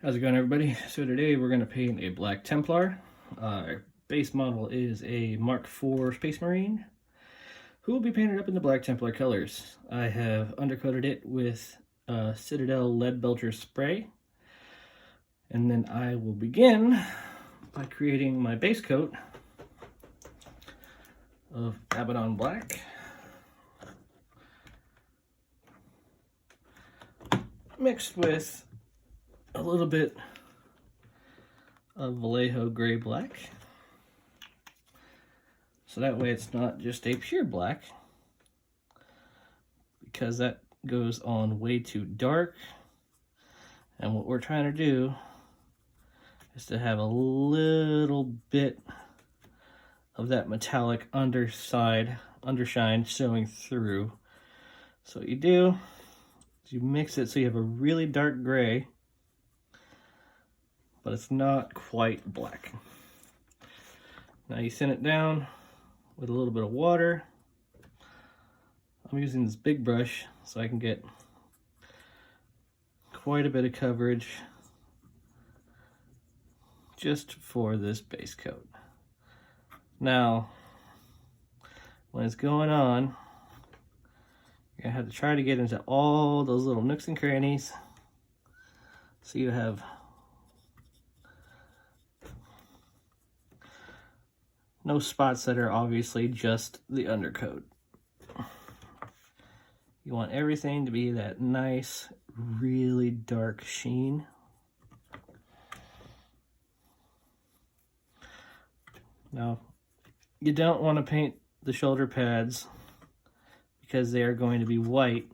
How's it going, everybody? So today we're going to paint a black Templar. Our base model is a Mark IV Space Marine who will be painted up in the black Templar colors. I have undercoated it with Citadel Lead Belcher spray, and then I will begin by creating my base coat of Abaddon Black, mixed with a little bit of Vallejo Gray Black, so that way it's not just a pure black, because that goes on way too dark. And what we're trying to do is to have a little bit of that metallic undershine showing through. So what you do is you mix it so you have a really dark gray, but it's not quite black. Now you thin it down with a little bit of water. I'm using this big brush so I can get quite a bit of coverage just for this base coat. Now, when it's going on, you're gonna have to try to get into all those little nooks and crannies so you have no spots that are obviously just the undercoat. You want everything to be that nice, really dark sheen. Now, you don't want to paint the shoulder pads because they are going to be white,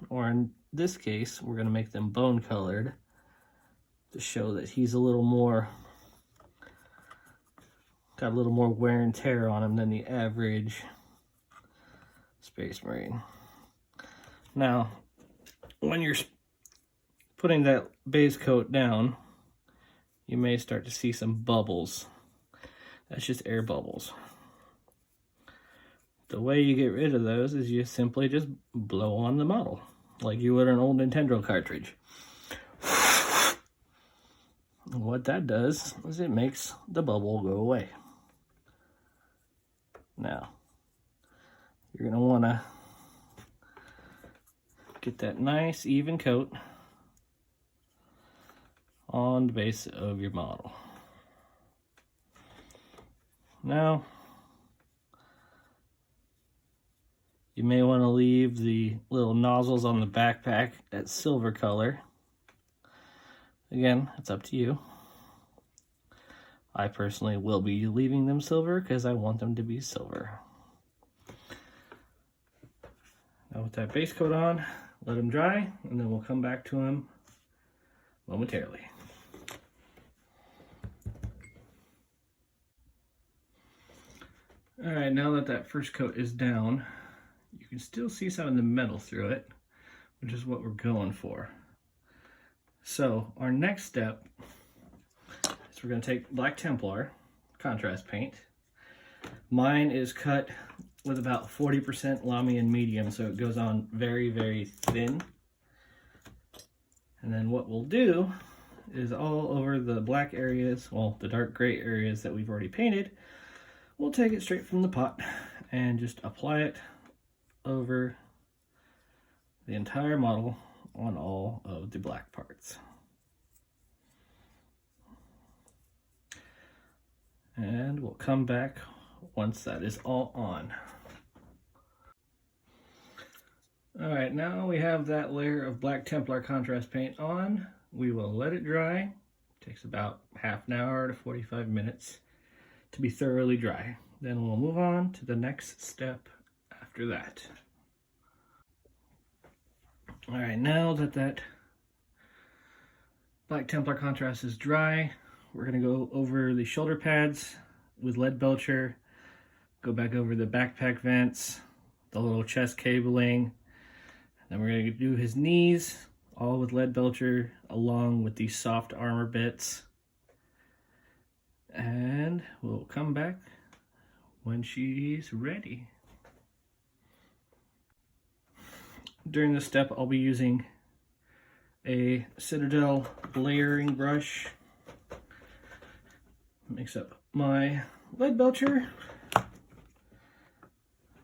or in this case, we're going to make them bone colored to show that he's a little more, got a little more wear and tear on him than the average Space Marine. Now, when you're putting that base coat down, you may start to see some bubbles. That's just air bubbles. The way you get rid of those is you simply just blow on the model, like you would an old Nintendo cartridge. What that does is it makes the bubble go away. Now, you're going to want to get that nice even coat on the base of your model. Now, you may want to leave the little nozzles on the backpack at silver color. Again, it's up to you. I personally will be leaving them silver because I want them to be silver. Now with that base coat on, let them dry, and then we'll come back to them momentarily. All right, now that that first coat is down, you can still see some of the metal through it, which is what we're going for. So our next step is we're going to take black Templar contrast paint. Mine is cut with about 40% Lamy medium, so it goes on very, very thin. And then what we'll do is all over the black areas, well, the dark gray areas that we've already painted, we'll take it straight from the pot and just apply it over the entire model on all of the black parts. And we'll come back once that is all on. All right, now we have that layer of black Templar contrast paint on. We will let it dry. It takes about half an hour to 45 minutes to be thoroughly dry. Then we'll move on to the next step after that. All right, now that that black Templar contrast is dry, we're gonna go over the shoulder pads with lead belcher, go back over the backpack vents, the little chest cabling, then we're gonna do his knees, all with lead belcher, along with these soft armor bits. And we'll come back when she's ready. During this step, I'll be using a Citadel layering brush. Mix up my lead belcher.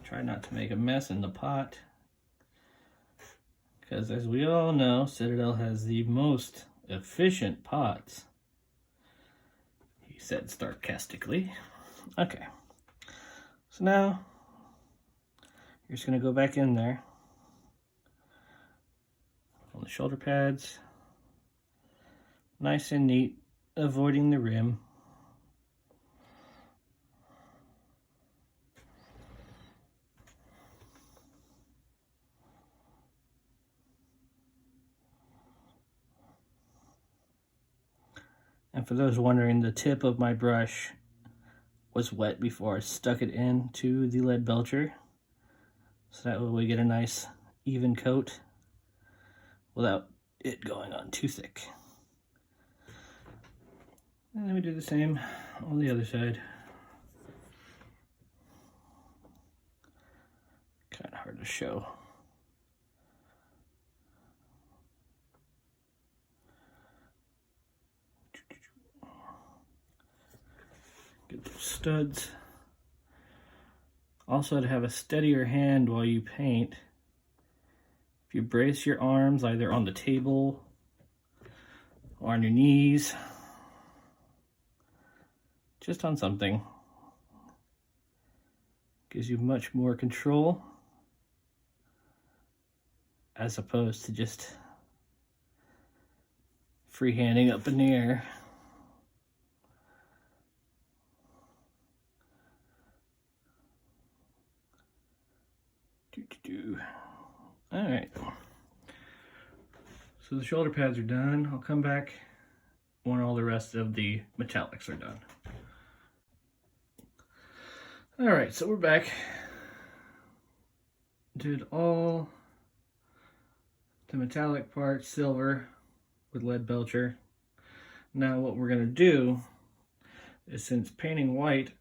Try not to make a mess in the pot, because as we all know, Citadel has the most efficient pots, he said sarcastically. Okay, so now you're just going to go back in there on the shoulder pads, nice and neat, avoiding the rim. And for those wondering, the tip of my brush was wet before I stuck it into the lead belcher, so that way we get a nice even coat without it going on too thick. And then we do the same on the other side. Kind of hard to show. Get those studs. Also, to have a steadier hand while you paint, if you brace your arms either on the table or on your knees, just on something, gives you much more control as opposed to just freehanding up in the air. All right, so the shoulder pads are done. I'll come back when all the rest of the metallics are done. All right, so we're back. Did all the metallic parts silver with lead belcher. Now what we're going to do is, since painting white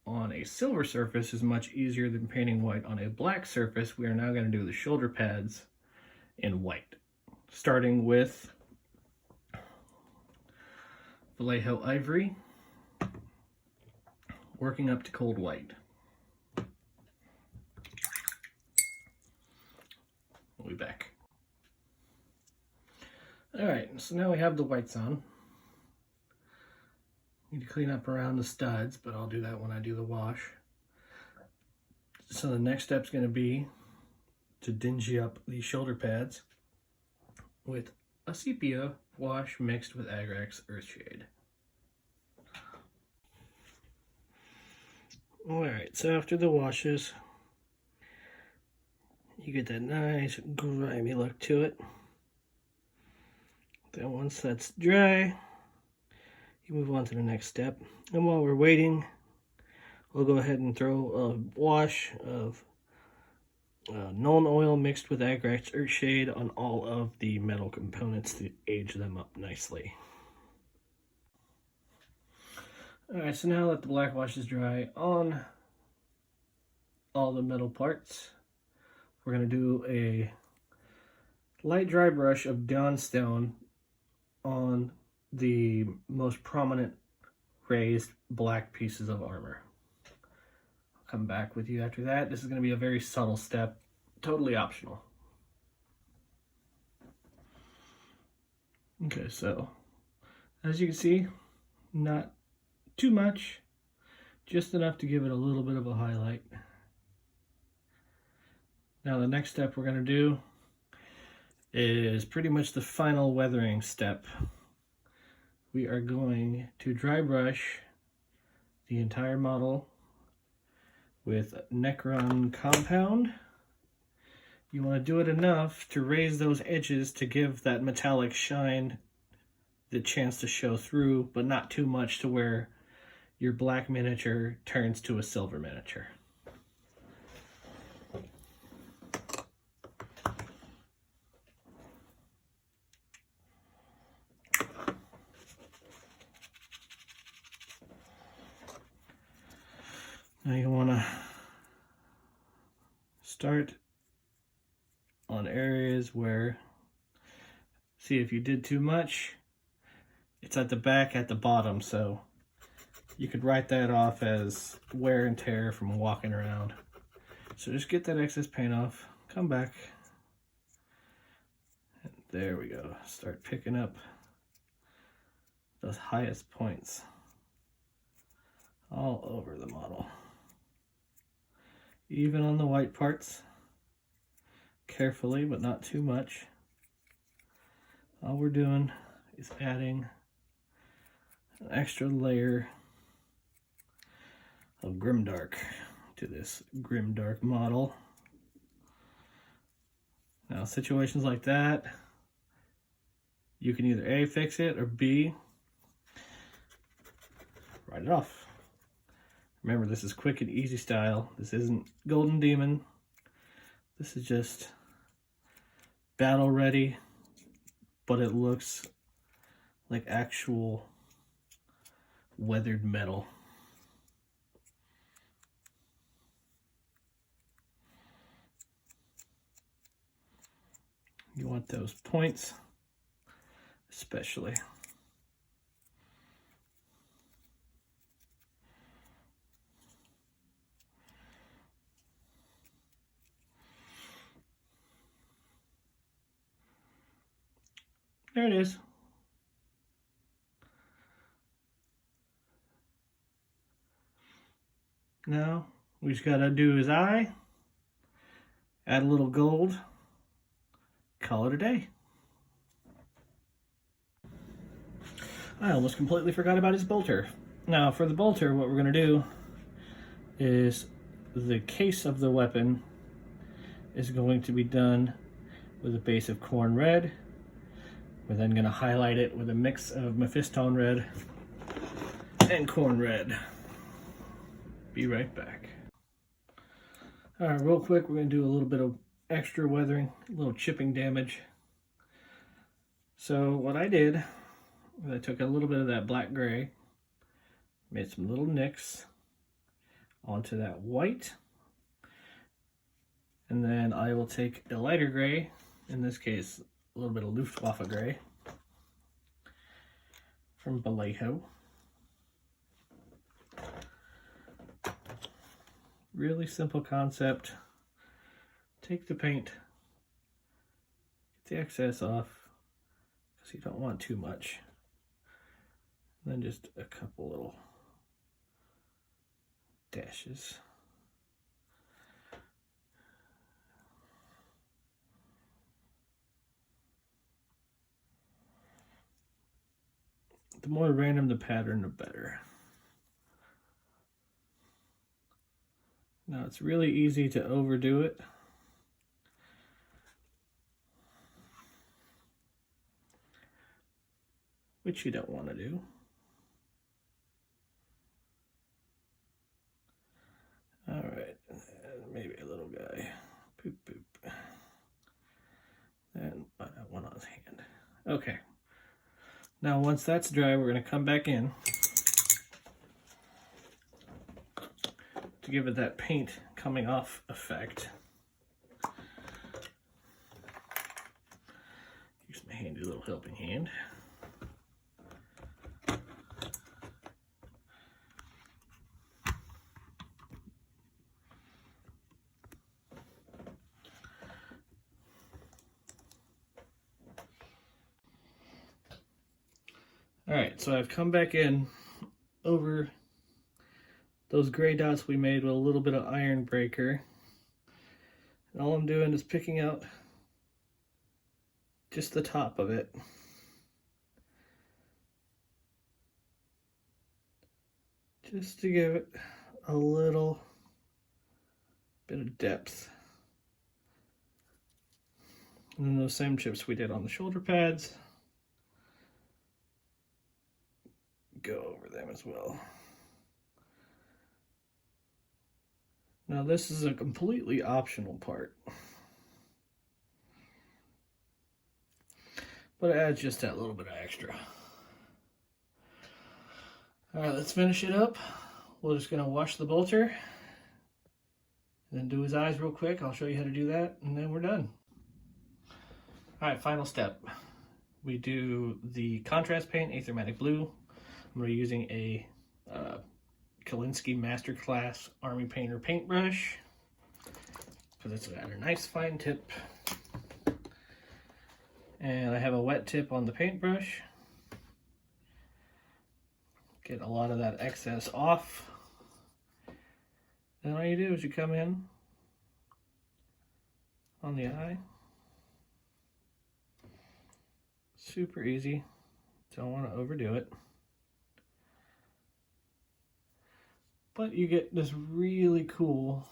on a silver surface is much easier than painting white on a black surface, we are now going to do the shoulder pads in white, starting with Vallejo ivory, working up to cold white. We'll be back. Alright, so now we have the whites on. Need to clean up around the studs, but I'll do that when I do the wash. So the next step's going to be to dingy up these shoulder pads with a sepia wash mixed with Agrax Earthshade. Alright, so after the washes, you get that nice grimy look to it. Then once that's dry, you move on to the next step. And while we're waiting, we'll go ahead and throw a wash of Nuln oil mixed with Agrax Earthshade on all of the metal components to age them up nicely. Alright, so now that the black wash is dry on all the metal parts, we're going to do a light dry brush of Dawnstone on the most prominent raised black pieces of armor. I'll come back with you after that. This is going to be a very subtle step, totally optional. Okay, so as you can see, not too much, just enough to give it a little bit of a highlight. Now the next step we're going to do is pretty much the final weathering step. We are going to dry brush the entire model with Necron compound. You want to do it enough to raise those edges to give that metallic shine the chance to show through, but not too much to where your black miniature turns to a silver miniature. Now you want to start on areas where See, if you did too much, it's at the back at the bottom, so you could write that off as wear and tear from walking around. So just get that excess paint off, come back, and there we go. Start picking up those highest points all over the model. Even on the white parts, carefully, but not too much. All we're doing is adding an extra layer of grimdark to this grimdark model. Now, situations like that, you can either A, fix it, or B, write it off. Remember, this is quick and easy style. This isn't Golden Demon. This is just battle ready, but it looks like actual weathered metal. You want those points, especially. There it is. Now, we just gotta do his eye, add a little gold, call it a day. I almost completely forgot about his bolter. Now, for the bolter, what we're gonna do is the case of the weapon is going to be done with a base of corn red. We're then going to highlight it with a mix of Mephistone red and corn red. Be right back. All right, real quick, we're going to do a little bit of extra weathering, a little chipping damage. So what I did, I took a little bit of that black gray, made some little nicks onto that white, and then I will take a lighter gray, in this case a little bit of Luftwaffe gray from Vallejo. Really simple concept. Take the paint, get the excess off, because you don't want too much. And then just a couple little dashes. The more random the pattern, the better. Now, it's really easy to overdo it. Which you don't want to do. All right, maybe a little guy. Poop, poop. And one on his hand. Okay. Now, once that's dry, we're going to come back in to give it that paint coming off effect. Use my handy little helping hand. All right, so I've come back in over those gray dots we made with a little bit of iron breaker. And all I'm doing is picking out just the top of it. Just to give it a little bit of depth. And then those same chips we did on the shoulder pads, go over them as well. Now, this is a completely optional part, but it adds just that little bit of extra. All right, let's finish it up. We're just gonna wash the bolter and then do his eyes real quick. I'll show you how to do that, and then we're done. All right, final step. we do the contrast paint, Aethermatic Blue. I'm going to be using a Kolinsky Masterclass Army Painter paintbrush because it's got a nice fine tip. And I have a wet tip on the paintbrush. Get a lot of that excess off. Then all you do is you come in on the eye. Super easy. Don't want to overdo it. But you get this really cool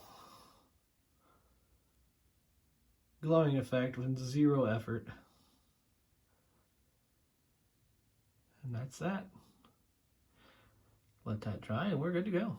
glowing effect with zero effort. And that's that. Let that dry and we're good to go.